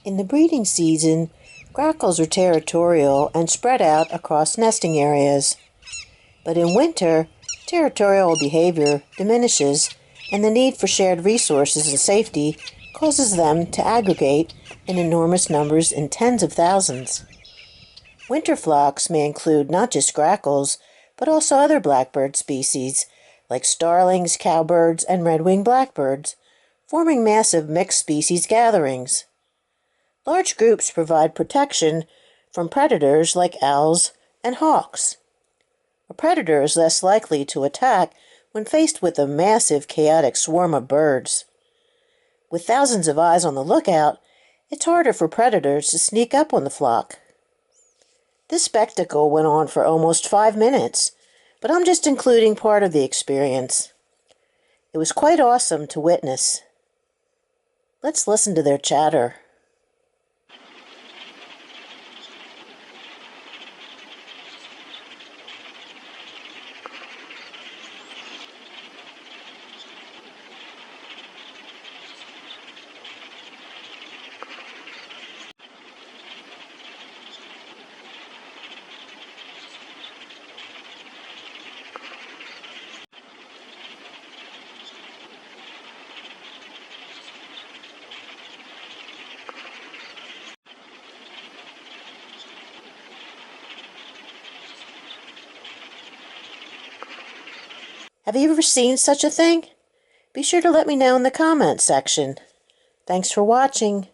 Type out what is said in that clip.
In the breeding season, grackles are territorial and spread out across nesting areas. But in winter, territorial behavior diminishes, and the need for shared resources and safety causes them to aggregate in enormous numbers in tens of thousands. Winter flocks may include not just grackles, but also other blackbird species like starlings, cowbirds, and red-winged blackbirds, forming massive mixed-species gatherings. Large groups provide protection from predators like owls and hawks. A predator is less likely to attack when faced with a massive, chaotic swarm of birds. With thousands of eyes on the lookout, it's harder for predators to sneak up on the flock. This spectacle went on for almost 5 minutes, but I'm just including part of the experience. It was quite awesome to witness. Let's listen to their chatter. Have you ever seen such a thing? Be sure to let me know in the comments section. Thanks for watching.